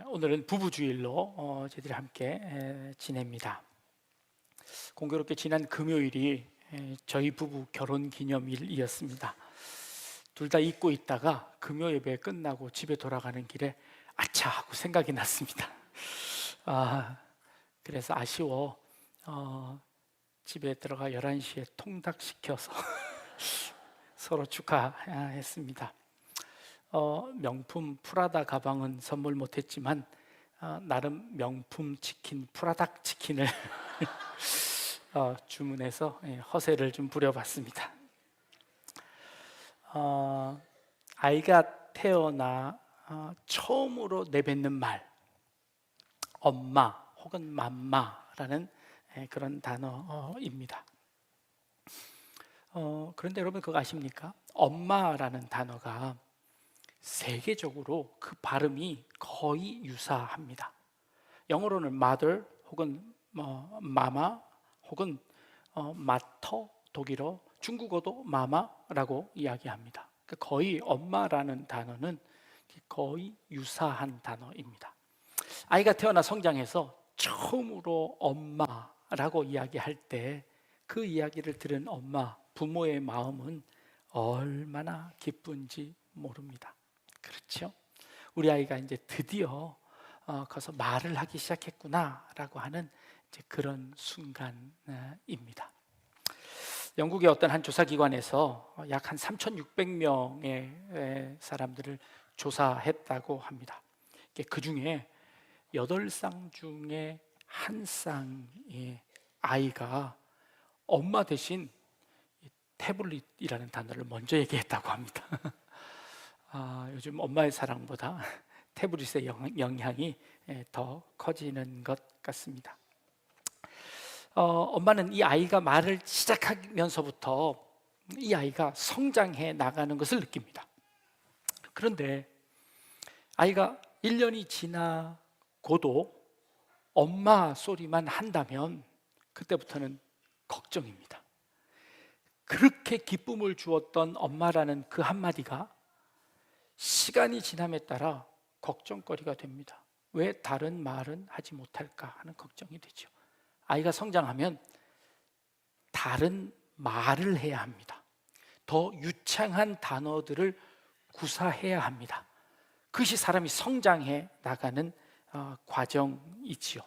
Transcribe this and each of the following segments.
오늘은 부부주일로 저희들이 함께 지냅니다. 공교롭게 지난 금요일이 저희 부부 결혼기념일이었습니다. 둘 다 잊고 있다가 금요 예배 끝나고 집에 돌아가는 길에 아차 하고 생각이 났습니다. 그래서 아쉬워 집에 들어가 11시에 통닭시켜서 서로 축하했습니다. 명품 프라다 가방은 선물 못했지만 나름 명품 치킨, 프라닭 치킨을 주문해서 허세를 좀 부려봤습니다. 아이가 태어나 처음으로 내뱉는 말, 엄마 혹은 맘마라는 그런 단어입니다. 그런데 여러분 그거 아십니까? 엄마라는 단어가 세계적으로 그 발음이 거의 유사합니다. 영어로는 mother 혹은 mama 혹은 mater, 독일어, 중국어도 마마라고 이야기합니다. 거의 엄마라는 단어는 거의 유사한 단어입니다. 아이가 태어나 성장해서 처음으로 엄마라고 이야기할 때 그 이야기를 들은 엄마, 부모의 마음은 얼마나 기쁜지 모릅니다. 그렇죠? 우리 아이가 이제 드디어 커서 말을 하기 시작했구나라고 하는 이제 그런 순간입니다. 영국의 어떤 한 조사기관에서 약 한 3,600명의 사람들을 조사했다고 합니다. 그 중에 8쌍 중에 한 쌍의 아이가 엄마 대신 태블릿이라는 단어를 먼저 얘기했다고 합니다. 요즘 엄마의 사랑보다 태블릿의 영향이 더 커지는 것 같습니다. 엄마는 이 아이가 말을 시작하면서부터 이 아이가 성장해 나가는 것을 느낍니다. 그런데 아이가 1년이 지나고도 엄마 소리만 한다면 그때부터는 걱정입니다. 그렇게 기쁨을 주었던 엄마라는 그 한마디가 시간이 지남에 따라 걱정거리가 됩니다. 왜 다른 말은 하지 못할까 하는 걱정이 되죠. 아이가 성장하면 다른 말을 해야 합니다. 더 유창한 단어들을 구사해야 합니다. 그것이 사람이 성장해 나가는 과정이지요.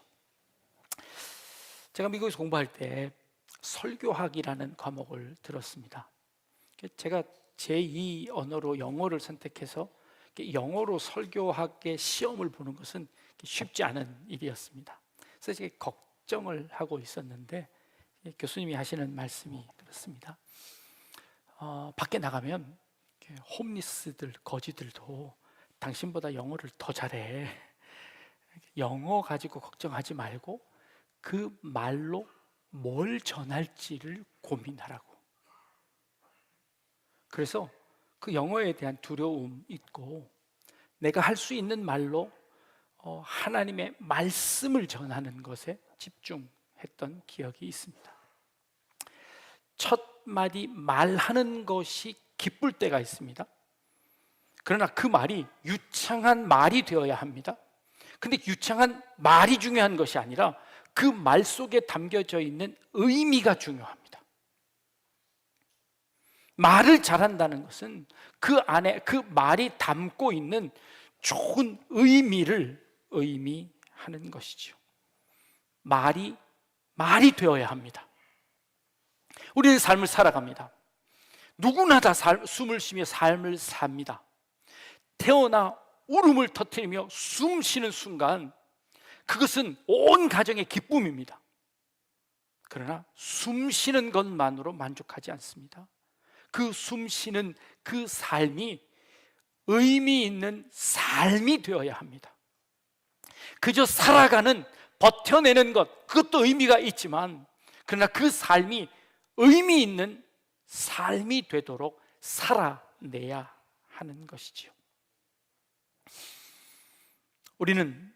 제가 미국에서 공부할 때 설교학이라는 과목을 들었습니다. 제가 제2 언어로 영어를 선택해서 영어로 설교학의 시험을 보는 것은 쉽지 않은 일이었습니다. 그래서 제가 걱정을 하고 있었는데 교수님이 하시는 말씀이 그렇습니다. 밖에 나가면 홈리스들, 거지들도 당신보다 영어를 더 잘해. 영어 가지고 걱정하지 말고 그 말로 뭘 전할지를 고민하라고. 그래서 그 영어에 대한 두려움 있고 내가 할 수 있는 말로 하나님의 말씀을 전하는 것에 집중했던 기억이 있습니다. 첫 마디 말하는 것이 기쁠 때가 있습니다. 그러나 그 말이 유창한 말이 되어야 합니다. 근데 유창한 말이 중요한 것이 아니라 그 말 속에 담겨져 있는 의미가 중요합니다. 말을 잘한다는 것은 그 안에 그 말이 담고 있는 좋은 의미를 의미하는 것이죠. 말이 되어야 합니다. 우리는 삶을 살아갑니다. 누구나 다 숨을 쉬며 삶을 삽니다. 태어나 울음을 터뜨리며 숨 쉬는 순간 그것은 온 가정의 기쁨입니다. 그러나 숨 쉬는 것만으로 만족하지 않습니다. 그 숨 쉬는 그 삶이 의미 있는 삶이 되어야 합니다. 그저 살아가는, 버텨내는 것, 그것도 의미가 있지만 그러나 그 삶이 의미 있는 삶이 되도록 살아내야 하는 것이지요. 우리는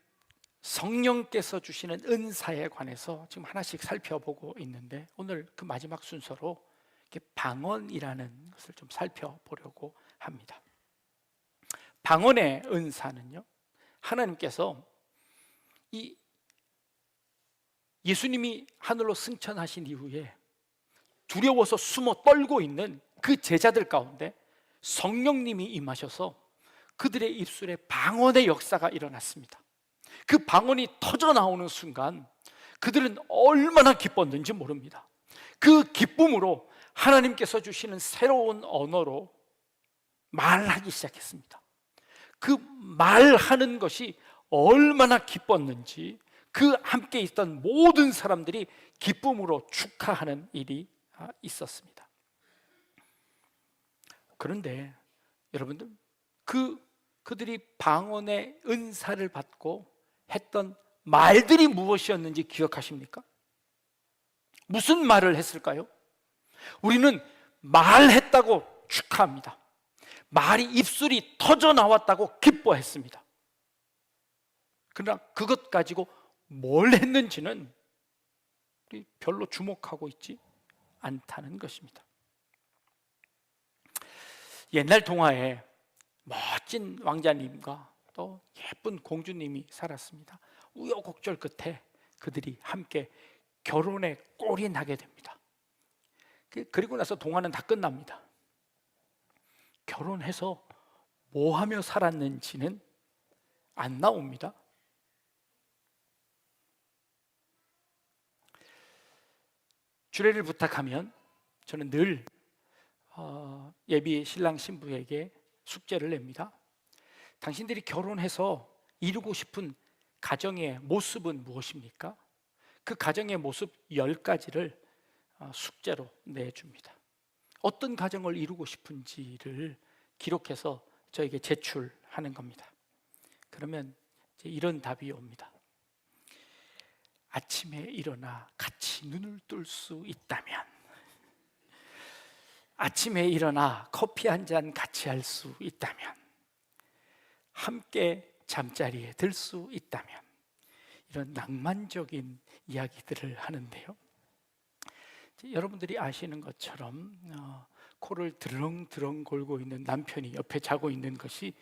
성령께서 주시는 은사에 관해서 지금 하나씩 살펴보고 있는데 오늘 그 마지막 순서로 방언이라는 것을 좀 살펴보려고 합니다. 방언의 은사는요, 하나님께서 이 예수님이 하늘로 승천하신 이후에 두려워서 숨어 떨고 있는 그 제자들 가운데 성령님이 임하셔서 그들의 입술에 방언의 역사가 일어났습니다. 그 방언이 터져 나오는 순간 그들은 얼마나 기뻤는지 모릅니다. 그 기쁨으로 하나님께서 주시는 새로운 언어로 말하기 시작했습니다. 그 말하는 것이 얼마나 기뻤는지 그 함께 있던 모든 사람들이 기쁨으로 축하하는 일이 있었습니다. 그런데 여러분들, 그들이 방언의 은사를 받고 했던 말들이 무엇이었는지 기억하십니까? 무슨 말을 했을까요? 우리는 말했다고 축하합니다. 말이 입술이 터져 나왔다고 기뻐했습니다. 그러나 그것 가지고 뭘 했는지는 우리 별로 주목하고 있지 않다는 것입니다. 옛날 동화에 멋진 왕자님과 또 예쁜 공주님이 살았습니다. 우여곡절 끝에 그들이 함께 결혼에 꼴이 나게 됩니다. 그리고 나서 동화는 다 끝납니다. 결혼해서 뭐 하며 살았는지는 안 나옵니다. 주례를 부탁하면 저는 늘 예비 신랑 신부에게 숙제를 냅니다. 당신들이 결혼해서 이루고 싶은 가정의 모습은 무엇입니까? 그 가정의 모습 10가지를 숙제로 내줍니다. 어떤 가정을 이루고 싶은지를 기록해서 저에게 제출하는 겁니다. 그러면 이제 이런 답이 옵니다. 아침에 일어나 같이 눈을 뜰 수 있다면, 아침에 일어나 커피 한 잔 같이 할 수 있다면, 함께 잠자리에 들 수 있다면, 이런 낭만적인 이야기들을 하는데요. 여러분들이 아시는 것처럼 코를 드렁드렁 골고 있는 남편이 옆에 자고 있는 것이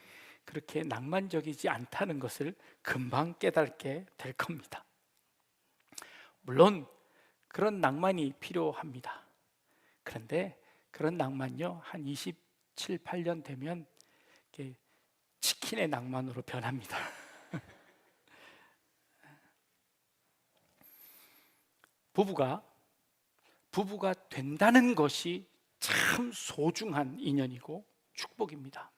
그렇게 낭만적이지 않다는 것을 금방 깨닫게 될 겁니다. 물론 그런 낭만이 필요합니다. 그런데 그런 낭만요, 한 27, 8년 되면 치킨의 낭만으로 변합니다. 부부가 된다는 것이 참 소중한 인연이고 축복입니다.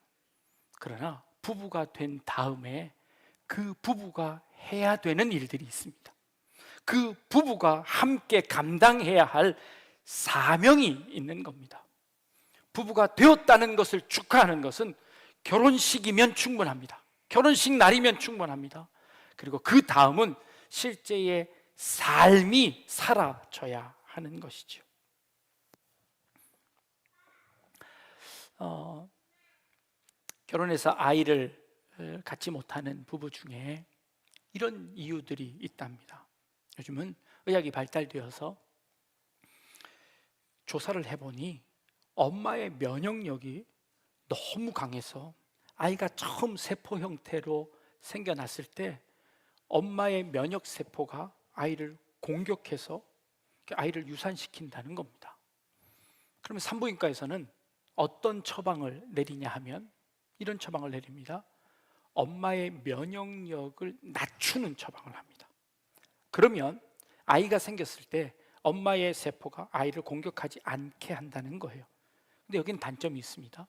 그러나 부부가 된 다음에 그 부부가 해야 되는 일들이 있습니다. 그 부부가 함께 감당해야 할 사명이 있는 겁니다. 부부가 되었다는 것을 축하하는 것은 결혼식이면 충분합니다. 결혼식 날이면 충분합니다. 그리고 그 다음은 실제의 삶이 사라져야 하는 것이죠. 결혼해서 아이를 갖지 못하는 부부 중에 이런 이유들이 있답니다. 요즘은 의학이 발달되어서 조사를 해보니 엄마의 면역력이 너무 강해서 아이가 처음 세포 형태로 생겨났을 때 엄마의 면역세포가 아이를 공격해서 아이를 유산시킨다는 겁니다. 그러면 산부인과에서는 어떤 처방을 내리냐 하면 이런 처방을 내립니다. 엄마의 면역력을 낮추는 처방을 합니다. 그러면 아이가 생겼을 때 엄마의 세포가 아이를 공격하지 않게 한다는 거예요. 근데 여기는 단점이 있습니다.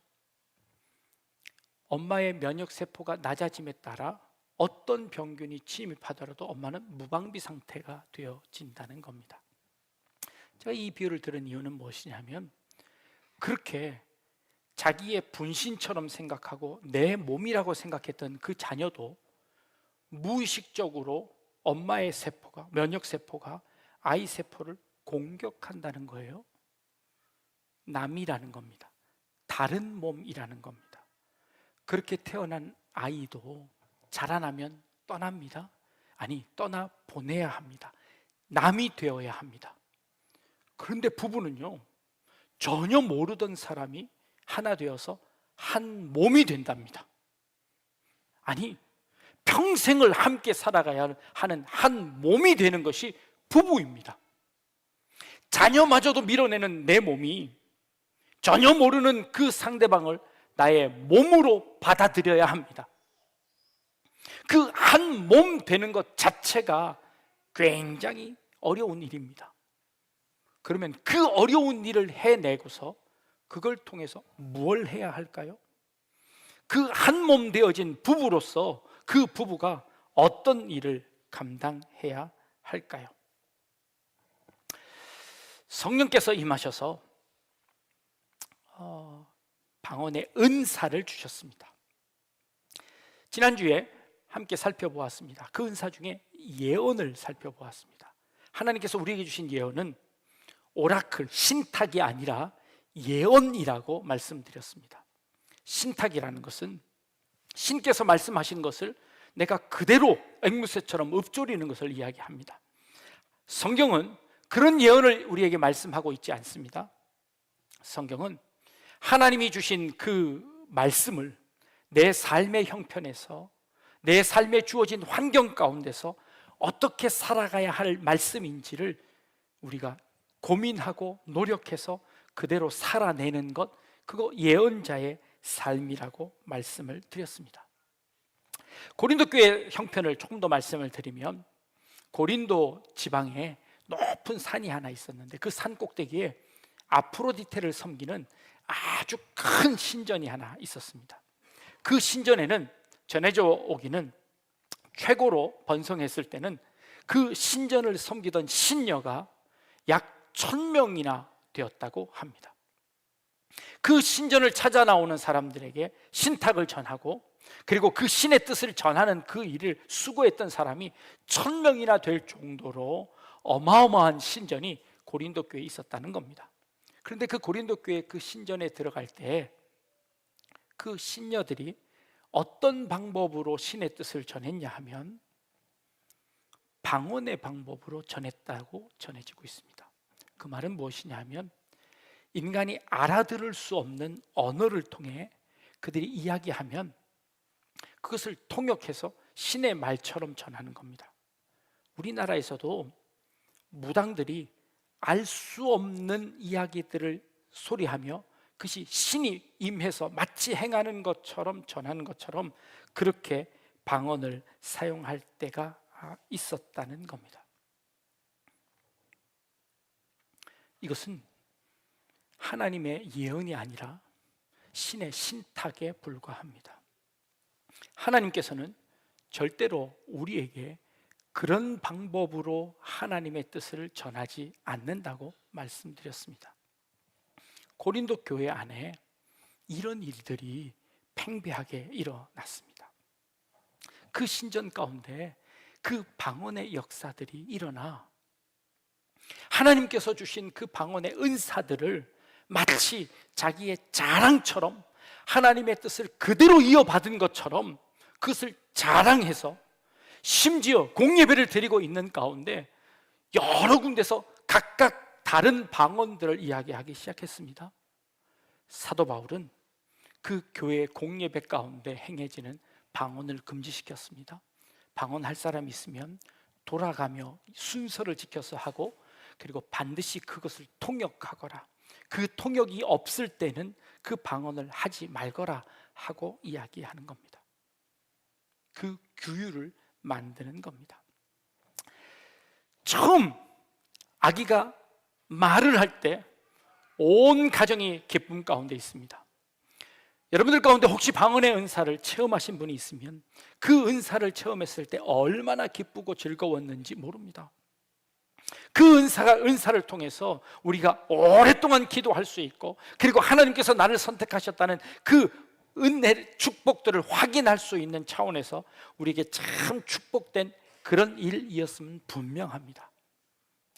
엄마의 면역세포가 낮아짐에 따라 어떤 병균이 침입하더라도 엄마는 무방비 상태가 되어진다는 겁니다. 제가 이 비유를 들은 이유는 무엇이냐면, 그렇게 자기의 분신처럼 생각하고 내 몸이라고 생각했던 그 자녀도 무의식적으로 엄마의 세포가, 면역세포가 아이 세포를 공격한다는 거예요. 남이라는 겁니다. 다른 몸이라는 겁니다. 그렇게 태어난 아이도 자라나면 떠납니다. 아니, 떠나 보내야 합니다. 남이 되어야 합니다. 그런데 부부는요, 전혀 모르던 사람이 하나 되어서 한 몸이 된답니다. 아니, 평생을 함께 살아가야 하는 한 몸이 되는 것이 부부입니다. 자녀마저도 밀어내는 내 몸이 전혀 모르는 그 상대방을 나의 몸으로 받아들여야 합니다. 그 한 몸 되는 것 자체가 굉장히 어려운 일입니다. 그러면 그 어려운 일을 해내고서 그걸 통해서 무엇을 해야 할까요? 그 한 몸 되어진 부부로서 그 부부가 어떤 일을 감당해야 할까요? 성령께서 임하셔서 방언의 은사를 주셨습니다. 지난주에 함께 살펴보았습니다. 그 은사 중에 예언을 살펴보았습니다. 하나님께서 우리에게 주신 예언은 오라클, 신탁이 아니라 예언이라고 말씀드렸습니다. 신탁이라는 것은 신께서 말씀하신 것을 내가 그대로 앵무새처럼 읊조리는 것을 이야기합니다. 성경은 그런 예언을 우리에게 말씀하고 있지 않습니다. 성경은 하나님이 주신 그 말씀을 내 삶의 형편에서, 내 삶에 주어진 환경 가운데서 어떻게 살아가야 할 말씀인지를 우리가 고민하고 노력해서 그대로 살아내는 것, 그거 예언자의 삶이라고 말씀을 드렸습니다. 고린도 교회 형편을 조금 더 말씀을 드리면, 고린도 지방에 높은 산이 하나 있었는데 그 산 꼭대기에 아프로디테를 섬기는 아주 큰 신전이 하나 있었습니다. 그 신전에는 전해져 오기는 최고로 번성했을 때는 그 신전을 섬기던 신녀가 약 1000명이나 되었다고 합니다. 그 신전을 찾아 나오는 사람들에게 신탁을 전하고, 그리고 그 신의 뜻을 전하는 그 일을 수고했던 사람이 1000명이나 될 정도로 어마어마한 신전이 고린도 교회에 있었다는 겁니다. 그런데 그 고린도 교회 그 신전에 들어갈 때 그 신녀들이 어떤 방법으로 신의 뜻을 전했냐 하면 방언의 방법으로 전했다고 전해지고 있습니다. 그 말은 무엇이냐 하면 인간이 알아들을 수 없는 언어를 통해 그들이 이야기하면 그것을 통역해서 신의 말처럼 전하는 겁니다. 우리나라에서도 무당들이 알 수 없는 이야기들을 소리하며 그것이 신이 임해서 마치 행하는 것처럼 전하는 것처럼 그렇게 방언을 사용할 때가 있었다는 겁니다. 이것은 하나님의 예언이 아니라 신의 신탁에 불과합니다. 하나님께서는 절대로 우리에게 그런 방법으로 하나님의 뜻을 전하지 않는다고 말씀드렸습니다. 고린도 교회 안에 이런 일들이 팽배하게 일어났습니다. 그 신전 가운데 그 방언의 역사들이 일어나 하나님께서 주신 그 방언의 은사들을 마치 자기의 자랑처럼 하나님의 뜻을 그대로 이어받은 것처럼 그것을 자랑해서 심지어 공예배를 드리고 있는 가운데 여러 군데서 각각 다른 방언들을 이야기하기 시작했습니다. 사도 바울은 그 교회의 공예배 가운데 행해지는 방언을 금지시켰습니다. 방언할 사람이 있으면 돌아가며 순서를 지켜서 하고, 그리고 반드시 그것을 통역하거라, 그 통역이 없을 때는 그 방언을 하지 말거라 하고 이야기하는 겁니다. 그 규율을 만드는 겁니다. 처음 아기가 말을 할 때 온 가정이 기쁨 가운데 있습니다. 여러분들 가운데 혹시 방언의 은사를 체험하신 분이 있으면 그 은사를 체험했을 때 얼마나 기쁘고 즐거웠는지 모릅니다. 그 은사를 통해서 우리가 오랫동안 기도할 수 있고, 그리고 하나님께서 나를 선택하셨다는 그 은혜, 축복들을 확인할 수 있는 차원에서 우리에게 참 축복된 그런 일이었으면 분명합니다.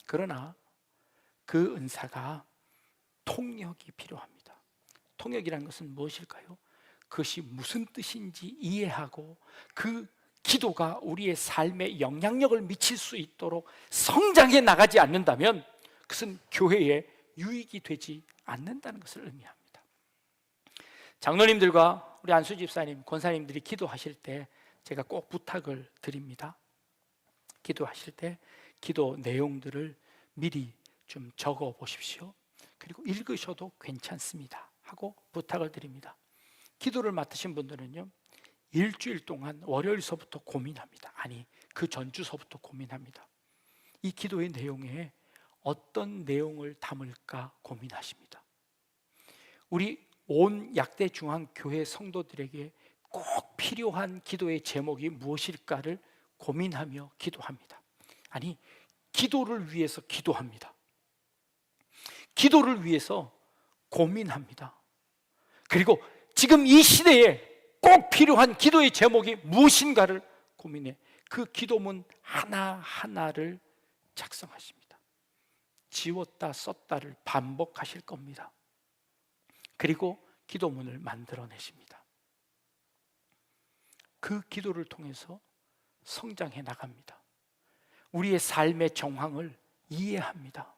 그러나 그 은사가 통역이 필요합니다. 통역이라는 것은 무엇일까요? 그것이 무슨 뜻인지 이해하고 그 기도가 우리의 삶에 영향력을 미칠 수 있도록 성장해 나가지 않는다면 그것은 교회에 유익이 되지 않는다는 것을 의미합니다. 장로님들과 우리 안수 집사님, 권사님들이 기도하실 때 제가 꼭 부탁을 드립니다. 기도하실 때 기도 내용들을 미리 좀 적어 보십시오. 그리고 읽으셔도 괜찮습니다 하고 부탁을 드립니다. 기도를 맡으신 분들은요, 일주일 동안 월요일서부터 고민합니다. 아니, 그 전주서부터 고민합니다. 이 기도의 내용에 어떤 내용을 담을까 고민하십니다. 우리 온 약대중앙교회 성도들에게 꼭 필요한 기도의 제목이 무엇일까를 고민하며 기도합니다. 아니, 기도를 위해서 기도합니다. 기도를 위해서 고민합니다. 그리고 지금 이 시대에 꼭 필요한 기도의 제목이 무엇인가를 고민해 그 기도문 하나하나를 작성하십니다. 지웠다 썼다를 반복하실 겁니다. 그리고 기도문을 만들어내십니다. 그 기도를 통해서 성장해 나갑니다. 우리의 삶의 정황을 이해합니다.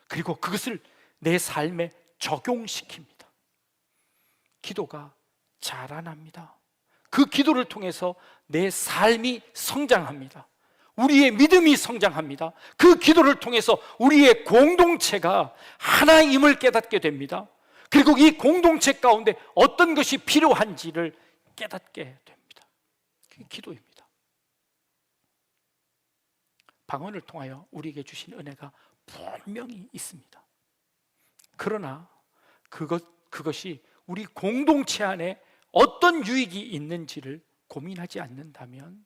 그리고 그것을 내 삶에 적용시킵니다. 기도가 자라납니다. 그 기도를 통해서 내 삶이 성장합니다. 우리의 믿음이 성장합니다. 그 기도를 통해서 우리의 공동체가 하나임을 깨닫게 됩니다. 그리고 이 공동체 가운데 어떤 것이 필요한지를 깨닫게 됩니다. 그게 기도입니다. 방언을 통하여 우리에게 주신 은혜가 분명히 있습니다. 그러나 그것이 우리 공동체 안에 어떤 유익이 있는지를 고민하지 않는다면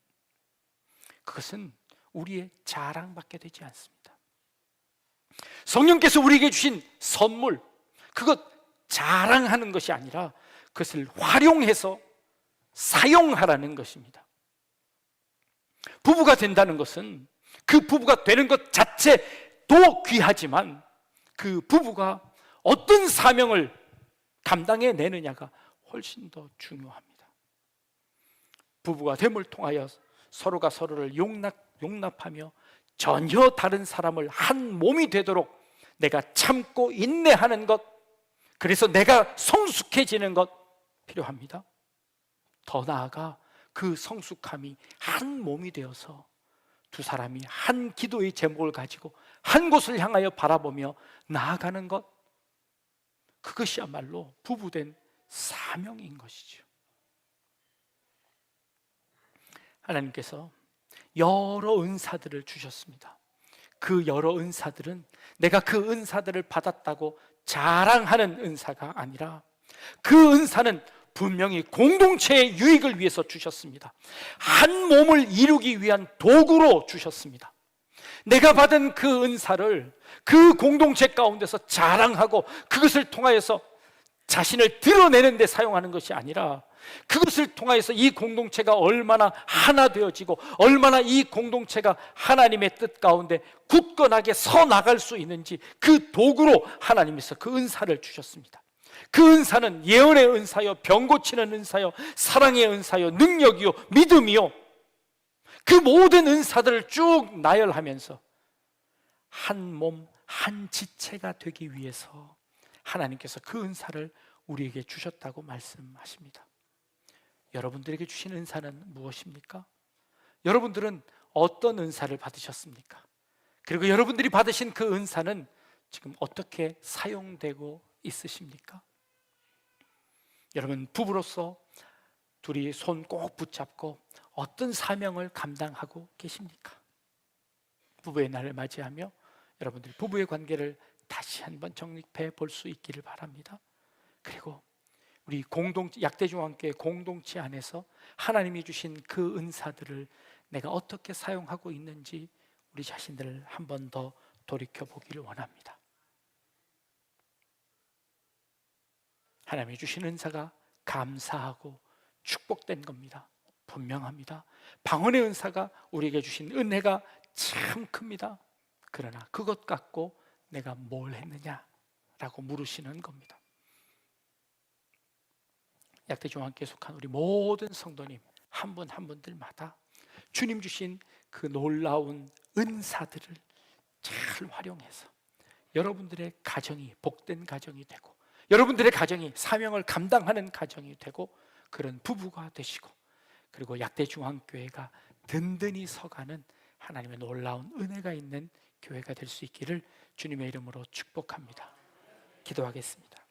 그것은 우리의 자랑밖에 되지 않습니다. 성령께서 우리에게 주신 선물, 그것 자랑하는 것이 아니라 그것을 활용해서 사용하라는 것입니다. 부부가 된다는 것은 그 부부가 되는 것 자체도 귀하지만 그 부부가 어떤 사명을 감당해 내느냐가 훨씬 더 중요합니다. 부부가 됨을 통하여 서로가 서로를 용납하며 전혀 다른 사람을 한 몸이 되도록 내가 참고 인내하는 것, 그래서 내가 성숙해지는 것 필요합니다. 더 나아가 그 성숙함이 한 몸이 되어서 두 사람이 한 기도의 제목을 가지고 한 곳을 향하여 바라보며 나아가는 것, 그것이야말로 부부된 사명인 것이죠. 하나님께서 여러 은사들을 주셨습니다. 그 여러 은사들은 내가 그 은사들을 받았다고 자랑하는 은사가 아니라 그 은사는 분명히 공동체의 유익을 위해서 주셨습니다. 한 몸을 이루기 위한 도구로 주셨습니다. 내가 받은 그 은사를 그 공동체 가운데서 자랑하고 그것을 통하여서 자신을 드러내는 데 사용하는 것이 아니라 그것을 통하여서 이 공동체가 얼마나 하나 되어지고 얼마나 이 공동체가 하나님의 뜻 가운데 굳건하게 서 나갈 수 있는지 그 도구로 하나님께서 그 은사를 주셨습니다. 그 은사는 예언의 은사요, 병 고치는 은사요, 사랑의 은사요, 능력이요, 믿음이요, 그 모든 은사들을 쭉 나열하면서 한 몸, 한 지체가 되기 위해서 하나님께서 그 은사를 우리에게 주셨다고 말씀하십니다. 여러분들에게 주신 은사는 무엇입니까? 여러분들은 어떤 은사를 받으셨습니까? 그리고 여러분들이 받으신 그 은사는 지금 어떻게 사용되고 있으십니까? 여러분, 부부로서 둘이 손 꼭 붙잡고 어떤 사명을 감당하고 계십니까? 부부의 날을 맞이하며 여러분들이 부부의 관계를 다시 한번 정립해 볼 수 있기를 바랍니다. 그리고 우리 약대중앙교회 공동체 안에서 하나님이 주신 그 은사들을 내가 어떻게 사용하고 있는지 우리 자신들을 한 번 더 돌이켜 보기를 원합니다. 하나님이 주신 은사가 감사하고 축복된 겁니다. 분명합니다. 방언의 은사가 우리에게 주신 은혜가 참 큽니다. 그러나 그것 갖고 내가 뭘 했느냐라고 물으시는 겁니다. 약대중앙교회에 속한 우리 모든 성도님 한 분 한 분들마다 주님 주신 그 놀라운 은사들을 잘 활용해서 여러분들의 가정이 복된 가정이 되고 여러분들의 가정이 사명을 감당하는 가정이 되고 그런 부부가 되시고 그리고 약대중앙교회가 든든히 서가는 하나님의 놀라운 은혜가 있는 교회가 될 수 있기를 주님의 이름으로 축복합니다. 기도하겠습니다.